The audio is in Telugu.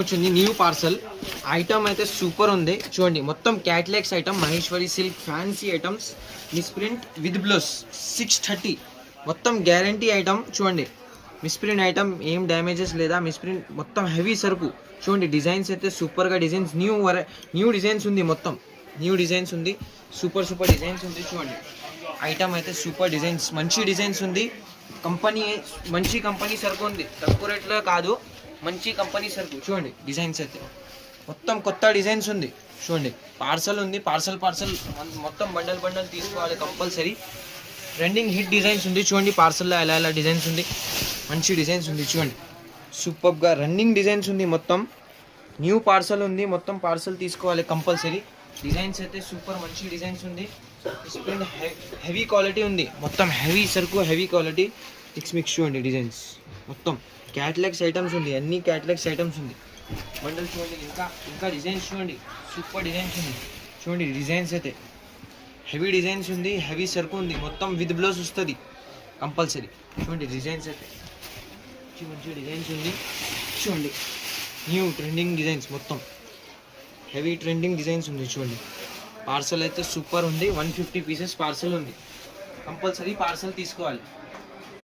వచ్చింది న్యూ పార్సల్ ఐటమ్ అయితే సూపర్ ఉంది చూడండి. మొత్తం catalogues item Maheshwari silk fancy items misprint with blouse 630 మొత్తం గ్యారంటీ ఐటమ్ చూడండి. మిస్ప్రింట్ ఐటమ్ ఏం డ్యామేజెస్ లేదా, మిస్ప్రింట్ మొత్తం హెవీ సరుకు చూడండి. డిజైన్స్ అయితే సూపర్గా డిజైన్స్ న్యూ డిజైన్స్ ఉంది, మొత్తం న్యూ డిజైన్స్ ఉంది, సూపర్ డిజైన్స్ ఉంది చూడండి. ఐటమ్ అయితే సూపర్ డిజైన్స్, మంచి డిజైన్స్ ఉంది. కంపెనీ మంచి కంపెనీ సరుకు ఉంది, తక్కువ రేట్లో కాదు, మంచి కంపెనీ సరుకు చూడండి. డిజైన్స్ అయితే మొత్తం కొత్త డిజైన్స్ ఉంది చూడండి. పార్సల్ ఉంది, పార్సల్ మొత్తం బండల్ తీసుకోవాలి కంపల్సరీ. ట్రెండింగ్ హిట్ డిజైన్స్ ఉంది చూడండి. పార్సల్లో ఎలా డిజైన్స్ ఉంది, మంచి డిజైన్స్ ఉంది చూడండి. సూపర్గా రన్నింగ్ డిజైన్స్ ఉంది, మొత్తం న్యూ పార్సల్ ఉంది, మొత్తం పార్సల్ తీసుకోవాలి కంపల్సరీ. డిజైన్స్ అయితే సూపర్ మంచి డిజైన్స్ ఉంది. హెవీ క్వాలిటీ ఉంది, మొత్తం హెవీ సరుకు, హెవీ క్వాలిటీ మిక్స్ చూడండి. డిజైన్స్ మొత్తం క్యాట్లాగ్స్ ఐటమ్స్ ఉంది, అన్ని క్యాట్లాగ్స్ ఐటమ్స్ ఉంది. బండల్ చూడండి, ఇంకా డిజైన్స్ చూడండి, సూపర్ డిజైన్స్ ఉంది చూడండి. డిజైన్స్ అయితే హెవీ డిజైన్స్ ఉంది, హెవీ సరుకు ఉంది, మొత్తం విత్ బ్లౌజ్ వస్తుంది కంపల్సరీ చూడండి. డిజైన్స్ అయితే మంచి డిజైన్స్ ఉంది చూడండి. న్యూ ట్రెండింగ్ డిజైన్స్, మొత్తం హెవీ ట్రెండింగ్ డిజైన్స్ ఉంది చూడండి. పార్సల్ అయితే సూపర్ ఉంది, 150 పీసెస్ పార్సల్ ఉంది, కంపల్సరీ పార్సల్ తీసుకోవాలి.